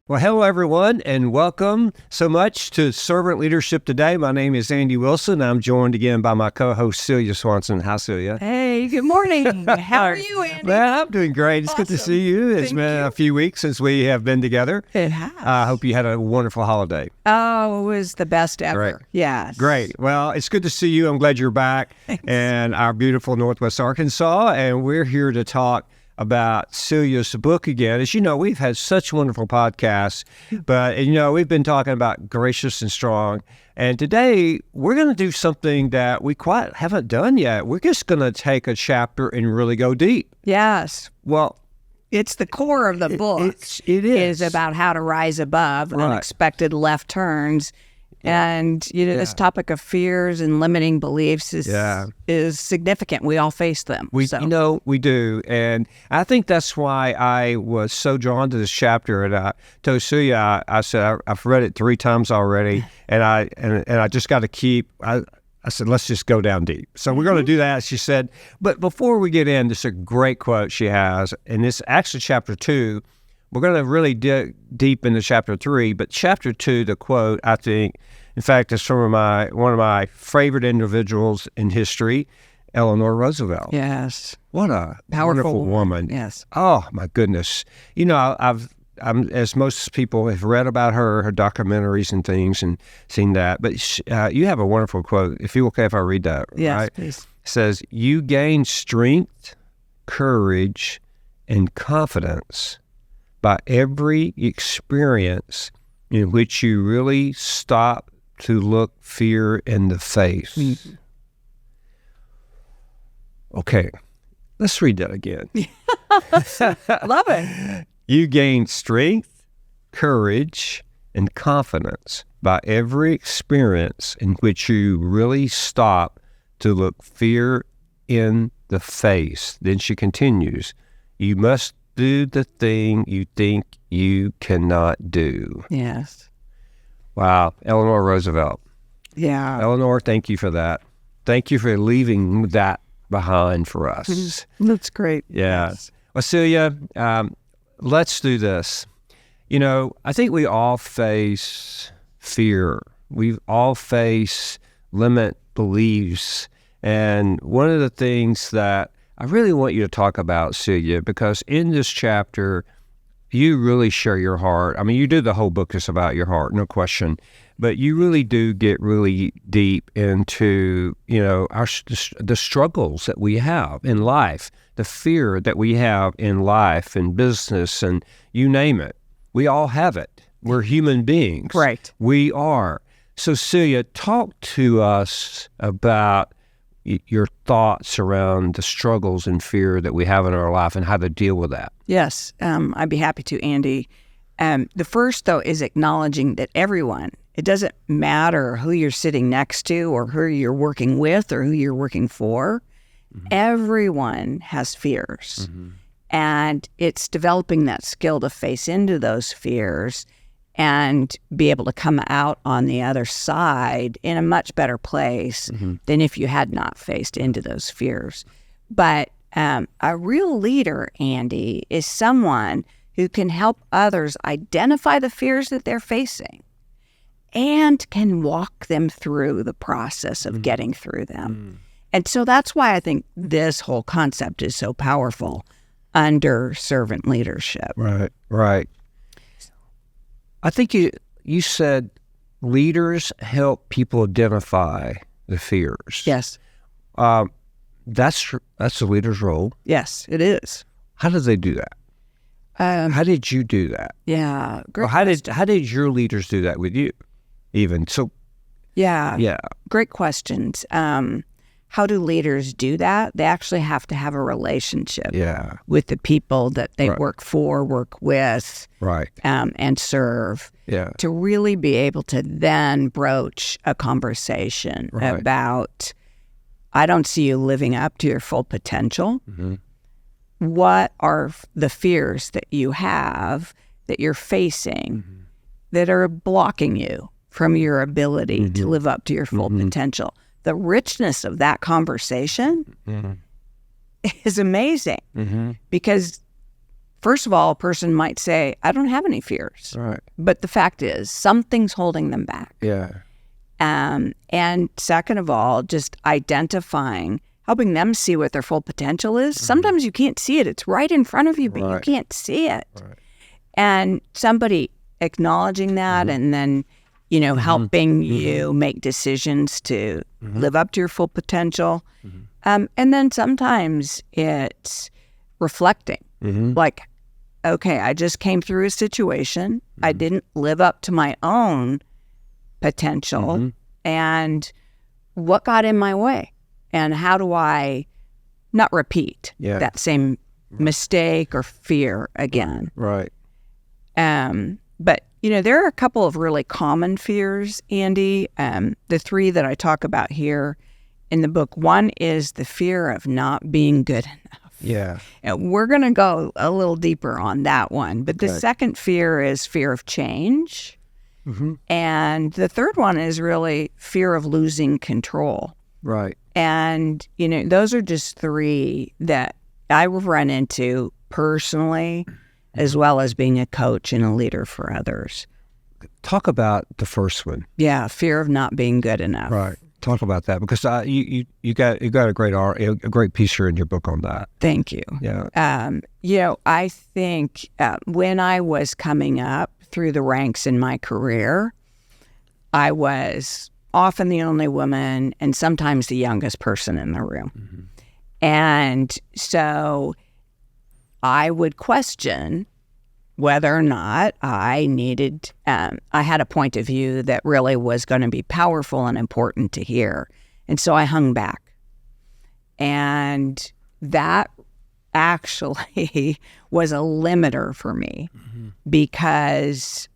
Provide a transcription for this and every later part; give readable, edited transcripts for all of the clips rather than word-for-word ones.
Well, hello, everyone, and welcome so much to Servant Leadership Today. My name is Andy Wilson. I'm joined again by my co-host, Celia Swanson. Hi, Celia. Hey, good morning. How are you, Andy? Well, I'm doing great. It's Awesome. good to see you. It's been a few weeks since we have been together. It has. I hope you had a wonderful holiday. Oh, it was the best ever. Great. Yes. Great. Well, it's good to see you. I'm glad you're back in our beautiful Northwest Arkansas, and we're here to talk about Celia's book again. As you know, we've had such wonderful podcasts, but we've been talking about gracious and strong. And today we're going to do something that we quite haven't done yet. We're just going to take a chapter and really go deep. Yes. Well, it's the core of the book. It is about how to rise above unexpected left turns. And, this topic of fears and limiting beliefs is significant. We all face them. We do. And I think that's why I was so drawn to this chapter. And I told Celia, I said, I've read it 3 times already. And I just got to keep, I said, let's just go down deep. So we're going to do that. She said, but before we get in, this is a great quote she has. And this actually chapter 2. We're going to really dig deep into chapter 3, but chapter 2, the quote, I think, in fact, is from one of my favorite individuals in history, Eleanor Roosevelt. Yes. What a powerful woman. Yes. Oh, my goodness. I'm as most people have read about her documentaries and things and seen that, but you have a wonderful quote. If you're okay if I read that. Yes, right? Please. It says, "You gain strength, courage, and confidence by every experience in which you really stop to look fear in the face." Mm-hmm. Okay, let's read that again. Love it. You gain strength, courage, and confidence by every experience in which you really stop to look fear in the face. Then she continues, "You must do the thing you think you cannot do." Yes. Wow. Eleanor Roosevelt. Yeah. Eleanor, thank you for that. Thank you for leaving that behind for us. That's great. Yeah. Yes. Well, Celia, let's do this. I think we all face fear. We all face limit beliefs. And one of the things that I really want you to talk about, Celia, because in this chapter, you really share your heart. I mean, you do the whole book is about your heart, no question. But you really do get really deep into, the struggles that we have in life, the fear that we have in life and business and you name it. We all have it. We're human beings. Right. We are. So, Celia, talk to us about your thoughts around the struggles and fear that we have in our life and how to deal with that. Yes, I'd be happy to, Andy. The first, though, is acknowledging that everyone, it doesn't matter who you're sitting next to or who you're working with or who you're working for, everyone has fears. Mm-hmm. And it's developing that skill to face into those fears and be able to come out on the other side in a much better place than if you had not faced into those fears. But a real leader, Andy, is someone who can help others identify the fears that they're facing and can walk them through the process of getting through them. And so that's why I think this whole concept is so powerful under servant leadership. Right. I think you said leaders help people identify the fears. Yes. That's the leader's role. Yes, it is. How do they do that? How did you do that? Yeah. Great. Or how did your leaders do that with you? Even so. Yeah. Great questions. How do leaders do that? They actually have to have a relationship with the people that they work for, work with, and serve to really be able to then broach a conversation about, I don't see you living up to your full potential. Mm-hmm. What are the fears that you have, that you're facing, that are blocking you from your ability to live up to your full potential? The richness of that conversation is amazing because first of all, a person might say, I don't have any fears. Right. But the fact is, something's holding them back. Yeah. And second of all, just identifying, helping them see what their full potential is. Sometimes you can't see it. It's right in front of you, but you can't see it. Right. And somebody acknowledging that and then, helping you make decisions to live up to your full potential. And then sometimes it's reflecting. Like, okay, I just came through a situation. I didn't live up to my own potential. And what got in my way? And how do I not repeat that same mistake or fear again? Right. But, there are a couple of really common fears, Andy. The three that I talk about here in the book. One is the fear of not being good enough. Yeah. And we're going to go a little deeper on that one. But the second fear is fear of change. And the third one is really fear of losing control. Right. And, those are just three that I've run into personally, as well as being a coach and a leader for others. Talk about the first one. Yeah, fear of not being good enough. Right. Talk about that because you got a great piece here in your book on that. Thank you. Yeah. I think when I was coming up through the ranks in my career, I was often the only woman and sometimes the youngest person in the room. And so I would question whether or not I needed, I had a point of view that really was going to be powerful and important to hear. And so I hung back. And that actually was a limiter for me because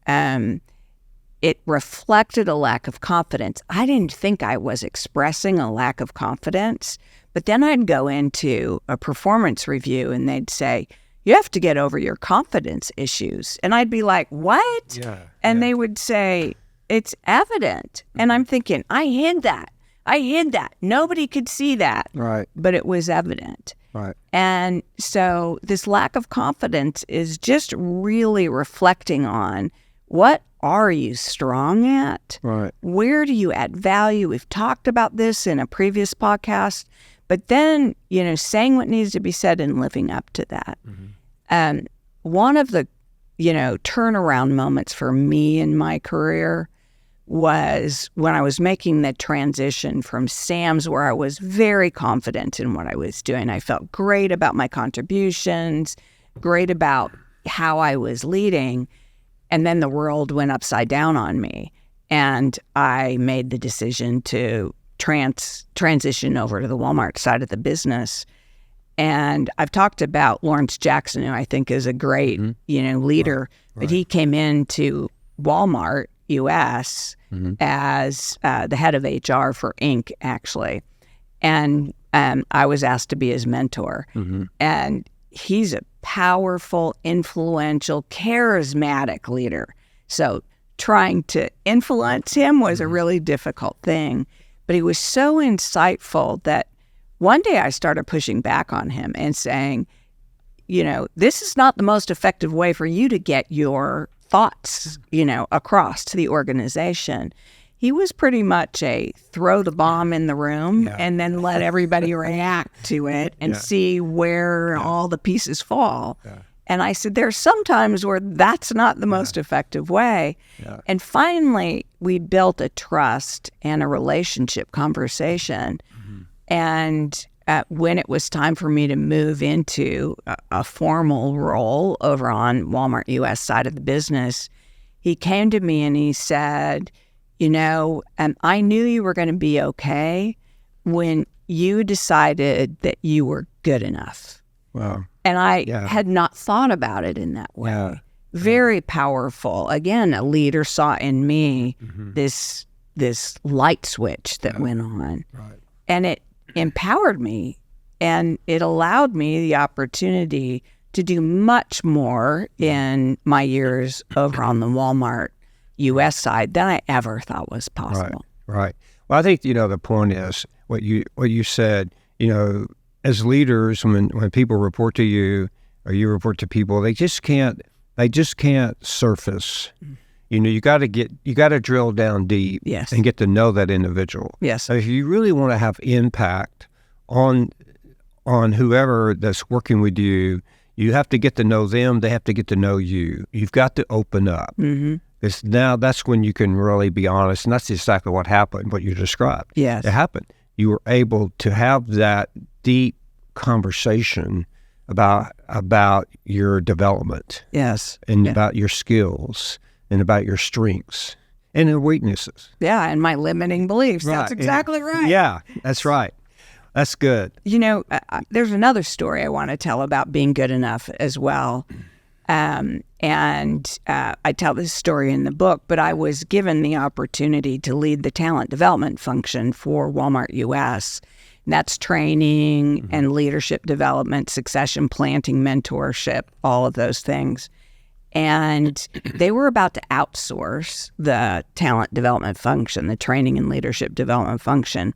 it reflected a lack of confidence. I didn't think I was expressing a lack of confidence, but then I'd go into a performance review and they'd say, you have to get over your confidence issues. And I'd be like, what? And they would say, it's evident. And I'm thinking, I hid that. Nobody could see that. Right. But it was evident. Right. And so this lack of confidence is just really reflecting on what are you strong at? Right. Where do you add value? We've talked about this in a previous podcast. But then, saying what needs to be said and living up to that. One of the, turnaround moments for me in my career was when I was making the transition from Sam's, where I was very confident in what I was doing. I felt great about my contributions, great about how I was leading. And then the world went upside down on me. And I made the decision to transition over to the Walmart side of the business. And I've talked about Lawrence Jackson, who I think is a great, leader. Right. But he came into Walmart U.S. As the head of HR for Inc., actually. And I was asked to be his mentor. And he's a powerful, influential, charismatic leader. So trying to influence him was a really difficult thing. But he was so insightful that one day I started pushing back on him and saying, this is not the most effective way for you to get your thoughts, across to the organization. He was pretty much a throw the bomb in the room and then let everybody react to it and see where all the pieces fall. And I said, there's some times where that's not the most effective way. And finally, we built a trust and a relationship conversation. And when it was time for me to move into a formal role over on Walmart U.S. side of the business, he came to me and he said, I knew you were going to be okay when you decided that you were good enough. Wow. And I had not thought about it in that way. Very powerful. Again, a leader saw in me this light switch that went on. Right. And it empowered me, and it allowed me the opportunity to do much more in my years over on the Walmart U.S. side than I ever thought was possible. Right. Well, I think, the point is what you said, as leaders, when people report to you, or you report to people, they just can't surface. You know, you got to drill down deep Yes. and get to know that individual. Yes. So if you really want to have impact on whoever that's working with you, you have to get to know them. They have to get to know you. You've got to open up. Because now that's when you can really be honest, and that's exactly what happened, what you described. Yes. It happened. You were able to have that deep conversation about your development. Yes. And about your skills and about your strengths and your weaknesses. Yeah, and my limiting beliefs. Right. That's exactly right. Yeah, that's right. That's good. You know, there's another story I want to tell about being good enough as well. I tell this story in the book, but I was given the opportunity to lead the talent development function for Walmart US. And that's training and leadership development, succession planting, mentorship, all of those things. And they were about to outsource the talent development function, the training and leadership development function.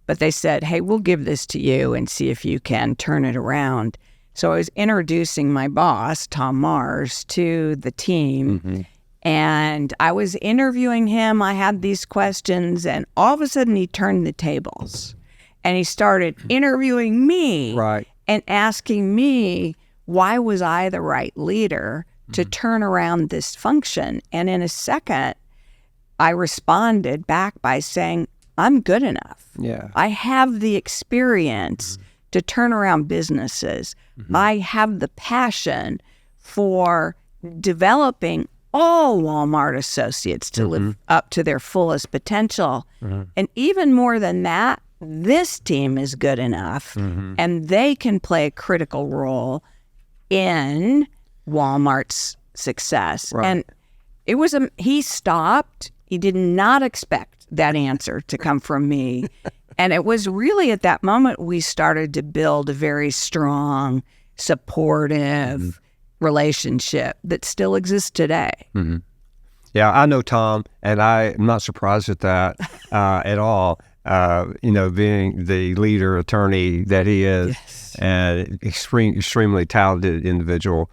But they said, hey, we'll give this to you and see if you can turn it around. So I was introducing my boss, Tom Mars, to the team. And I was interviewing him. I had these questions. And all of a sudden, he turned the tables. And he started interviewing me and asking me, why was I the right leader to turn around this function? And in a second, I responded back by saying, I'm good enough. Yeah. I have the experience to turn around businesses. I have the passion for developing all Walmart associates to live up to their fullest potential. And even more than that, this team is good enough and they can play a critical role in Walmart's success. And it was he stopped. He did not expect that answer to come from me. And it was really at that moment we started to build a very strong, supportive relationship that still exists today. Yeah, I know Tom, and I'm not surprised at that at all. You know, being the leader attorney that he is, and extremely talented individual.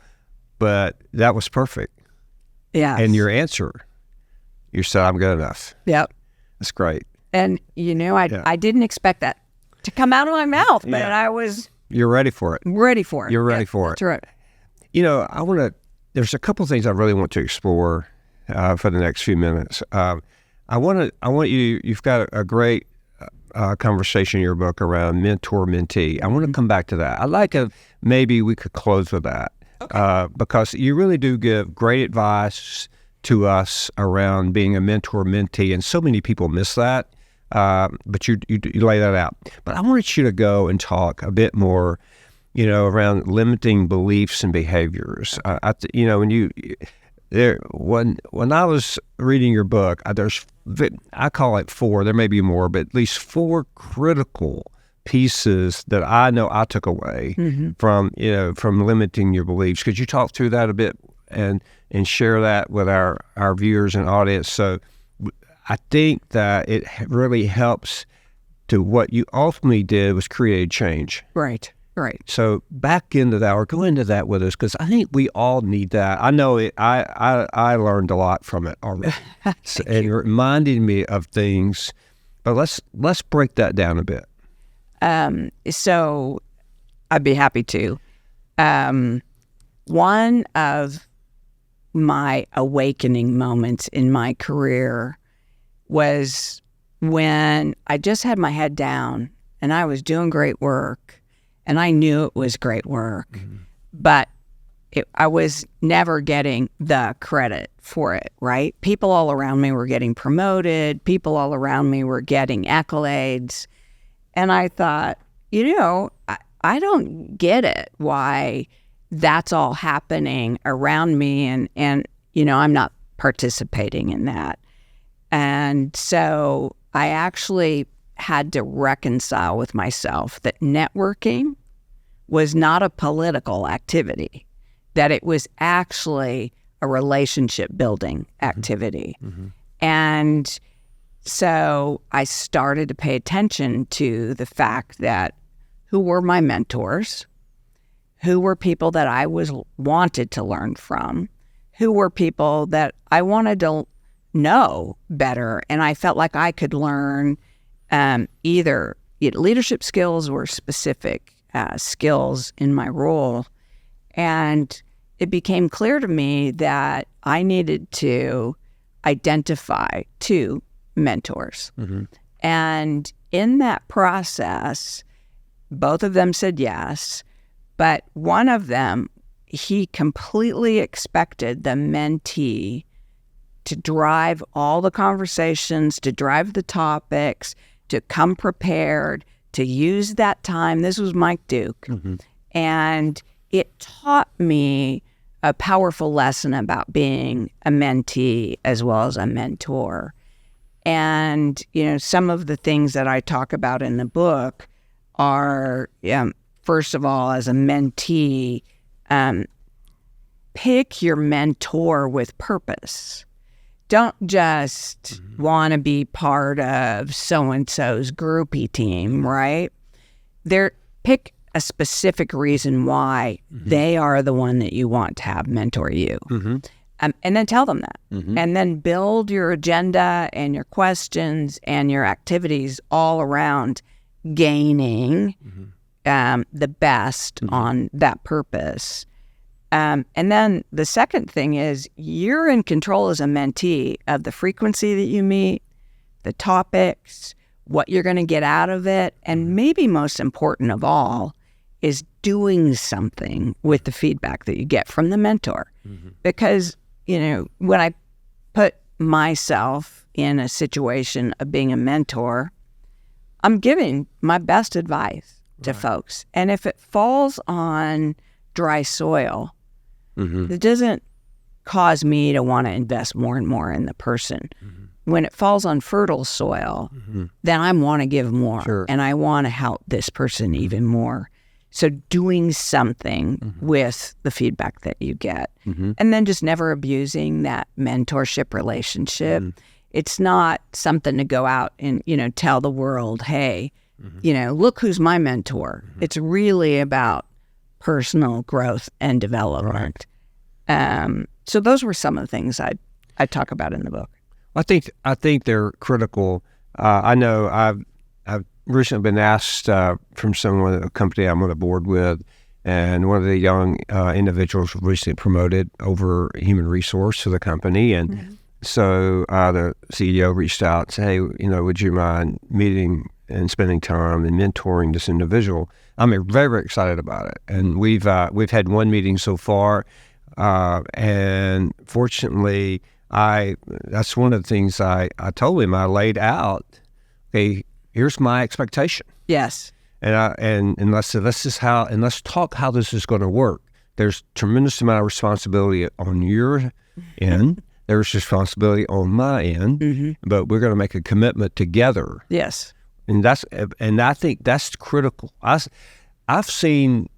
But that was perfect. Yeah. And your answer, you said, I'm good enough. Yep. That's great. And, you know, I didn't expect that to come out of my mouth, but I was... You're ready for it. Ready for it. You're ready for it. That's right. You know, there's a couple things I really want to explore for the next few minutes. You've got a great conversation in your book around mentor-mentee. I want to come back to that. I'd like maybe we could close with that. Because you really do give great advice to us around being a mentor-mentee, and so many people miss that, but you lay that out. But I want you to go and talk a bit more, you know, around limiting beliefs and behaviors. You know, when I was reading your book, I call it 4. There may be more, but at least 4 critical pieces that I know I took away from limiting your beliefs. Could you talk through that a bit and share that with our viewers and audience? So I think that it really helps to what you ultimately did was create change. Right. So back into that, or go into that with us, because I think we all need that. I know it. I learned a lot from it already. It reminded me of things, but let's break that down a bit. So I'd be happy to. One of my awakening moments in my career was when I just had my head down and I was doing great work and I knew it was great work, but I was never getting the credit for it, right? People all around me were getting promoted. People all around me were getting accolades. And I thought, you know, I don't get it, why that's all happening around me. And you know, I'm not participating in that. And so I actually had to reconcile with myself that networking was not a political activity, that it was actually a relationship building activity. And so I started to pay attention to the fact that who were my mentors, who were people that I wanted to learn from, who were people that I wanted to know better, and I felt like I could learn either leadership skills or specific skills in my role. And it became clear to me that I needed to identify 2 mentors. And in that process, both of them said yes, but one of them, he completely expected the mentee to drive all the conversations, to drive the topics, to come prepared, to use that time. This was Mike Duke. And it taught me a powerful lesson about being a mentee as well as a mentor. And, some of the things that I talk about in the book are, first of all, as a mentee, pick your mentor with purpose. Don't just want to be part of so-and-so's groupie team, right? Pick a specific reason why they are the one that you want to have mentor you. And then tell them that. And then build your agenda and your questions and your activities all around gaining the best on that purpose. And then the second thing is you're in control as a mentee of the frequency that you meet, the topics, what you're going to get out of it, and maybe most important of all is doing something with the feedback that you get from the mentor. Because, when I put myself in a situation of being a mentor, I'm giving my best advice to folks. And if it falls on dry soil, it doesn't cause me to want to invest more and more in the person. When it falls on fertile soil, then I want to give more and I want to help this person even more. So doing something with the feedback that you get, and then just never abusing that mentorship relationship. It's not something to go out and, tell the world, hey, look who's my mentor. It's really about personal growth and development. So those were some of the things I talk about in the book. I think they're critical. I know I've recently been asked from someone at a company I'm on a board with, and one of the young individuals recently promoted over human resource to the company, and so the CEO reached out and said, hey, would you mind meeting and spending time and mentoring this individual? I'm very, very excited about it, and we've had one meeting so far, and fortunately, that's one of the things I told him. I laid out, okay, here's my expectation. Yes. And I said, let's talk how this is going to work. There's tremendous amount of responsibility on your end. There's responsibility on my end, but we're going to make a commitment together. Yes. And I think that's critical. I've seen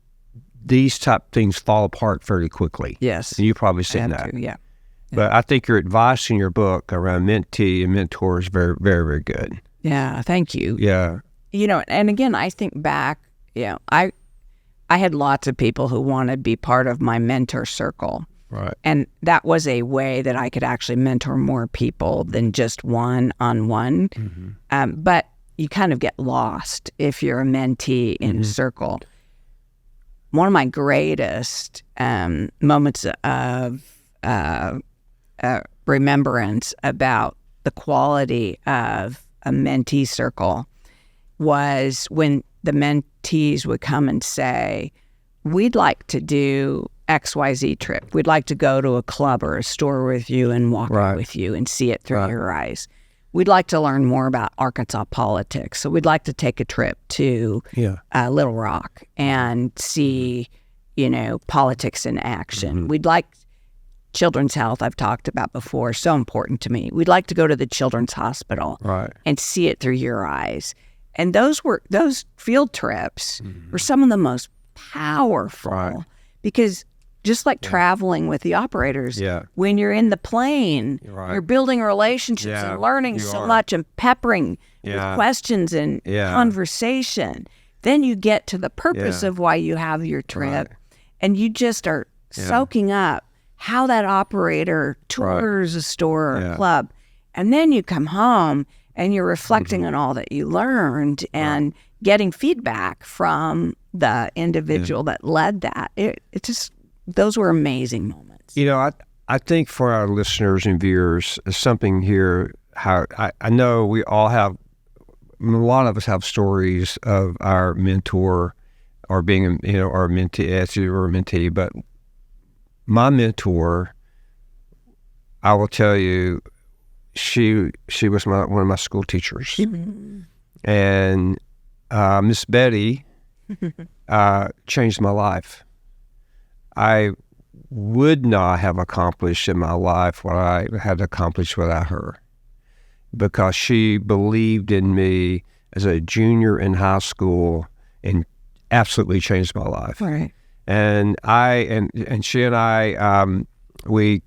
these type things fall apart fairly quickly. Yes. And you've probably seen that. Yeah. But I think your advice in your book around mentee and mentor is very, very, very good. Yeah, thank you. Yeah. And again, I think back, I had lots of people who want to be part of my mentor circle. Right. And that was a way that I could actually mentor more people than just one-on-one. But you kind of get lost if you're a mentee in a circle. One of my greatest moments of remembrance about the quality of a mentee circle was when the mentees would come and say, we'd like to do XYZ trip. We'd like to go to a club or a store with you and walk it with you and see it through your eyes. We'd like to learn more about Arkansas politics. So we'd like to take a trip to Little Rock and see, politics in action. We'd like children's health, I've talked about before, so important to me. We'd like to go to the children's hospital and see it through your eyes. And those field trips were some of the most powerful because just like traveling with the operators, when you're in the plane, you're building relationships and learning so much and peppering with questions and conversation. Then you get to the purpose of why you have your trip. and you just are soaking up how that operator tours a store or club. And then you come home and you're reflecting on all that you learned and getting feedback from the individual that led that. It just, those were amazing moments. You know, I think for our listeners and viewers, something here, how I know we all have, a lot of us have stories of our mentor or being, or a mentee, or a mentee, but my mentor, I will tell you, she was one of my school teachers. And Miss Betty changed my life. I would not have accomplished in my life what I had accomplished without her, because she believed in me as a junior in high school and absolutely changed my life. Right. And she and I, we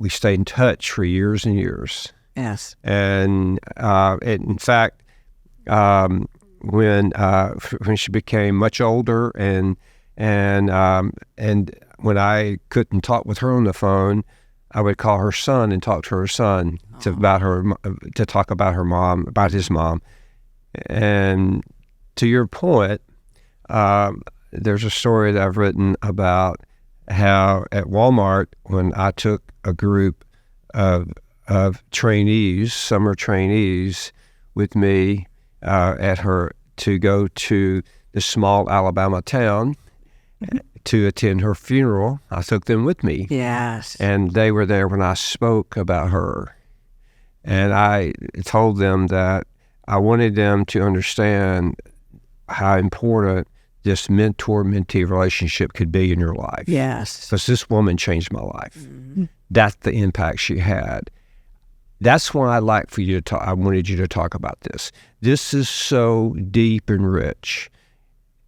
stayed in touch for years and years. Yes. And in fact, when she became much older, and when I couldn't talk with her on the phone, I would call her son and talk to her son to talk about her mom, about his mom. And to your point, there's a story that I've written about how at Walmart, when I took a group of trainees, summer trainees, with me to go to the small Alabama town to attend her funeral. I took them with me. Yes. And they were there when I spoke about her. And I told them that I wanted them to understand how important this mentor-mentee relationship could be in your life. Yes. Because this woman changed my life. Mm-hmm. That's the impact she had. That's why I wanted you to talk about this. This is so deep and rich.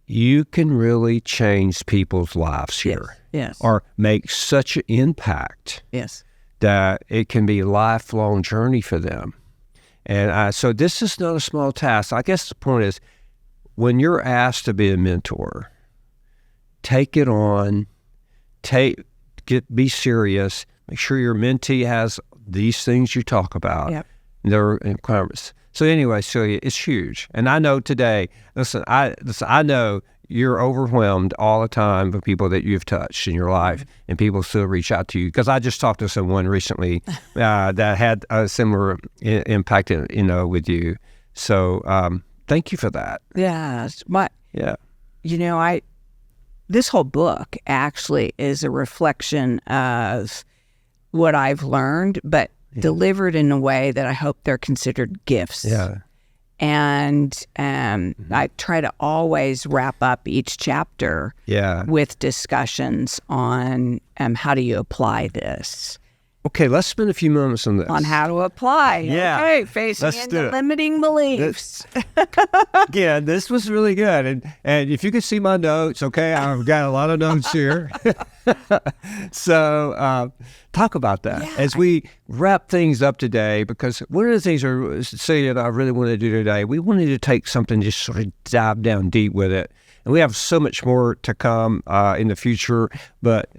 You can really change people's lives here. Yes. Or make such an impact. Yes. That it can be a lifelong journey for them. And so this is not a small task. I guess the point is, when you're asked to be a mentor, take it on, be serious, make sure your mentee has these things you talk about. Yep. There are requirements. So anyway, Celia, it's huge. And I know today, I know you're overwhelmed all the time with people that you've touched in your life, and people still reach out to you. Because I just talked to someone recently that had a similar impact, with you. So thank you for that. Yes. This whole book actually is a reflection of what I've learned, but delivered in a way that I hope they're considered gifts. Yeah. And I try to always wrap up each chapter with discussions on how do you apply this. Okay, let's spend a few moments on this. On how to apply. Yeah. Okay, facing into limiting beliefs. Yeah, this was really good. And if you could see my notes, okay, I've got a lot of notes here. So talk about that as we wrap things up today, because one of the things Celia and I really want to do today, we wanted to take something, just sort of dive down deep with it. And we have so much more to come in the future, but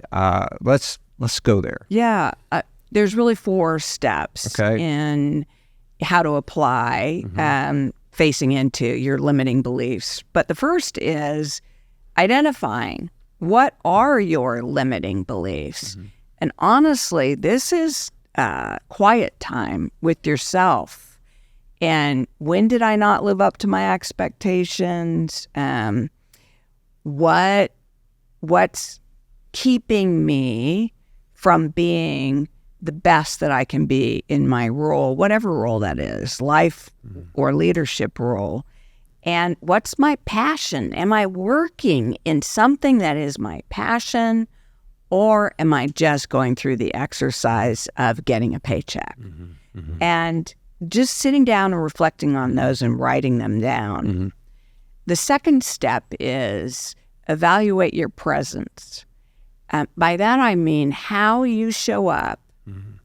let's go there. Yeah. There's really 4 steps in how to apply facing into your limiting beliefs. But the first is identifying what are your limiting beliefs. And honestly, this is quiet time with yourself. And when did I not live up to my expectations? What's keeping me from being the best that I can be in my role, whatever role that is, life or leadership role? And what's my passion? Am I working in something that is my passion, or am I just going through the exercise of getting a paycheck? And just sitting down and reflecting on those and writing them down. The second step is evaluate your presence. By that I mean how you show up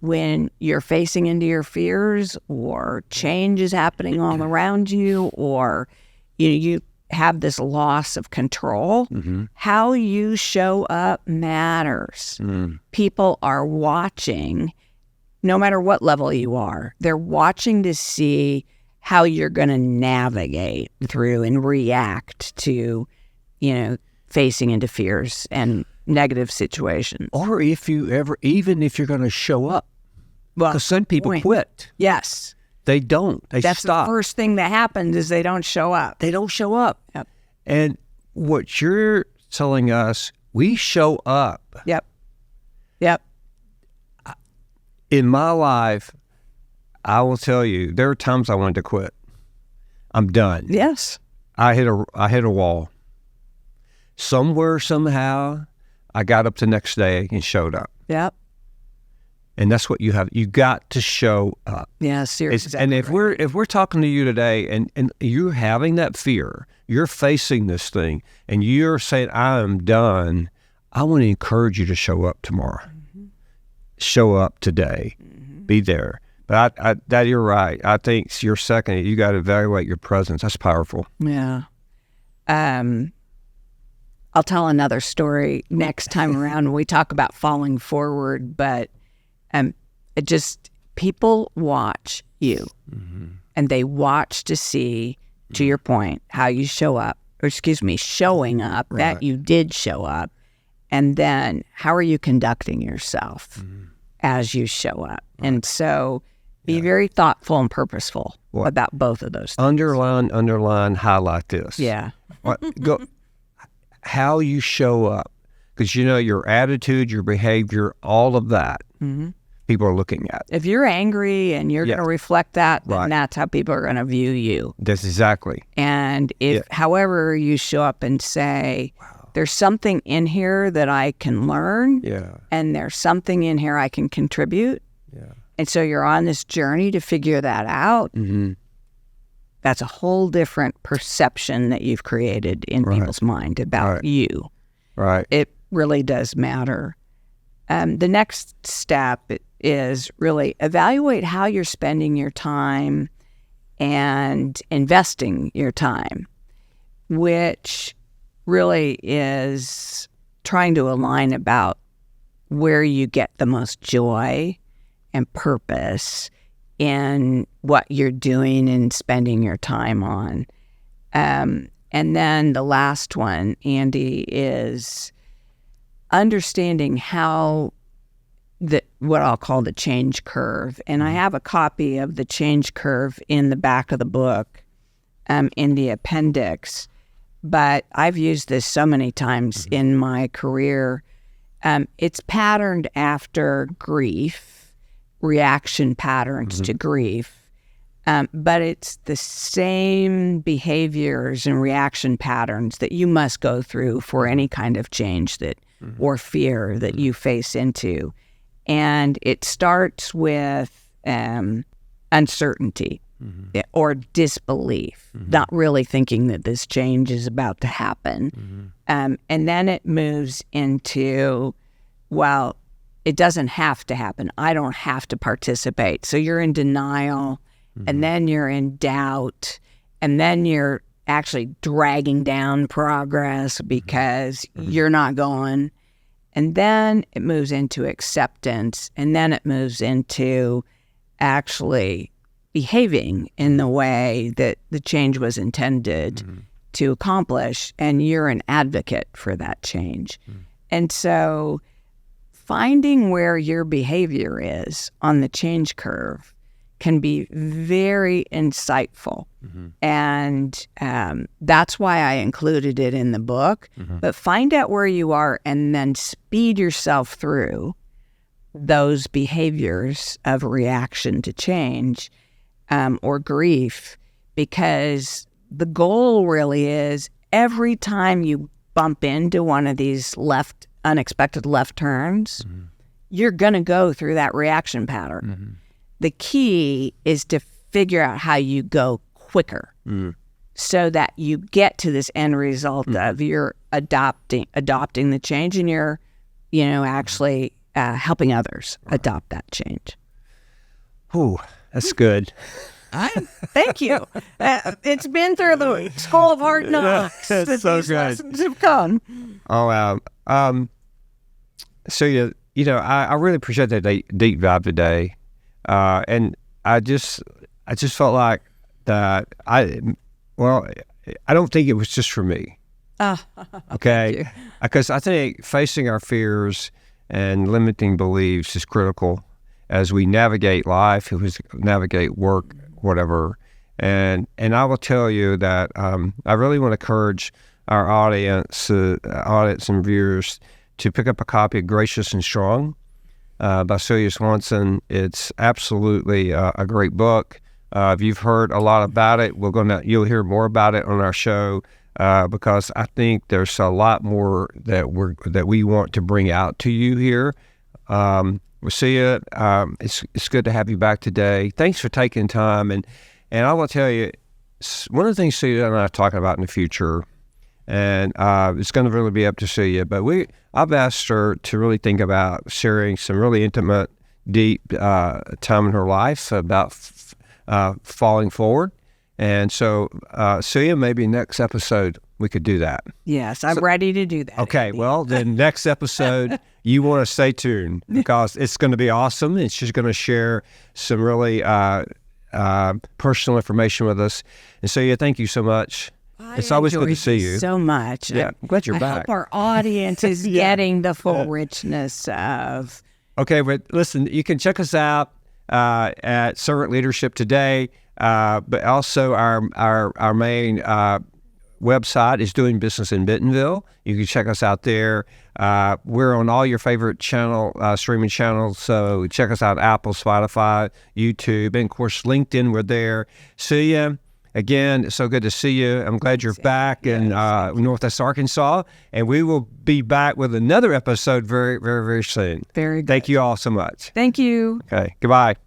when you're facing into your fears, or change is happening all around you, or you have this loss of control, how you show up matters. People are watching, no matter what level you are. They're watching to see how you're going to navigate through and react to, facing into fears and negative situations. Or even if you're going to show up. Well, because some people quit. Yes. They don't. They That's stop. the first thing that happens is they don't show up. They don't show up. Yep. And what you're telling us, we show up. Yep. In my life, I will tell you, there are times I wanted to quit. I'm done. Yes. I hit a wall. Somewhere, somehow, I got up the next day and showed up. Yep. And that's what you have. You got to show up. Yeah, seriously. And if we're talking to you today and you're having that fear, you're facing this thing, and you're saying, I am done, I want to encourage you to show up tomorrow. Show up today. Be there. But that you're right. I think you're second. You got to evaluate your presence. That's powerful. Yeah. I'll tell another story next time around when we talk about falling forward, but people watch you, and they watch to see, to your point, how you show up, showing up, Right. that you did show up, and then how are you conducting yourself as you show up. Right. And so be very thoughtful and purposeful about both of those things. Underline, highlight this. Yeah. Go how you show up, because your attitude, your behavior, all of that, people are looking at. If you're angry and you're going to reflect that, then that's how people are going to view you. That's exactly. And if, however, you show up and say, there's something in here that I can learn, and there's something in here I can contribute, and so you're on this journey to figure that out, that's a whole different perception that you've created in people's mind about you. Right. It really does matter. The next step is really evaluate how you're spending your time and investing your time, which really is trying to align about where you get the most joy and purpose in what you're doing and spending your time on. And then the last one, Andy, is understanding how what I'll call the change curve. And I have a copy of the change curve in the back of the book, in the appendix. But I've used this so many times in my career. It's patterned after grief, reaction patterns to grief. But it's the same behaviors and reaction patterns that you must go through for any kind of change or fear that you face into. And it starts with uncertainty or disbelief, not really thinking that this change is about to happen. And then it moves into, well, it doesn't have to happen. I don't have to participate. So you're in denial, and then you're in doubt, and then you're actually dragging down progress because you're not going. And then it moves into acceptance, and then it moves into actually behaving in the way that the change was intended to accomplish, and you're an advocate for that change. And so finding where your behavior is on the change curve can be very insightful. And that's why I included it in the book. But find out where you are and then speed yourself through those behaviors of reaction to change or grief, because the goal really is every time you bump into one of these unexpected left turns, you're going to go through that reaction pattern. The key is to figure out how you go quicker so that you get to this end result of you're adopting the change, and you're, actually helping others adopt that change. Ooh, that's good. Thank you. It's been through the school of hard knocks. That's so these good. lessons have come. Oh, wow. So, I really appreciate that deep dive today. And I just felt like that I don't think it was just for me. Okay. Because I think facing our fears and limiting beliefs is critical as we navigate life, as we navigate work, whatever. And I will tell you that I really want to encourage our audience and viewers to pick up a copy of Gracious and Strong by Celia Swanson. It's absolutely a great book. If you've heard a lot about it, you'll hear more about it on our show because I think there's a lot more that we want to bring out to you here. Celia, it's good to have you back today. Thanks for taking time, and I will tell you, one of the things Celia and I are talking about in the future, and it's going to really be up to Celia, but I've asked her to really think about sharing some really intimate, deep time in her life about falling forward. And so, Celia, maybe next episode we could do that. Yes, I'm ready to do that. Okay, well, then next episode, you want to stay tuned because it's going to be awesome. And she's going to share some really personal information with us. And Celia, thank you so much. It's always good to see you. So much. Yeah, I'm glad you're I back. hope our audience is getting the full richness of. Okay, but listen, you can check us out at Servant Leadership Today, but also our main website is Doing Business in Bentonville. You can check us out there. We're on all your favorite streaming channels, so check us out: Apple, Spotify, YouTube, and of course LinkedIn. We're there. See ya. Again, it's so good to see you. I'm glad you're back in Northwest Arkansas, and we will be back with another episode very, very, very soon. Very good. Thank you all so much. Thank you. Okay, goodbye.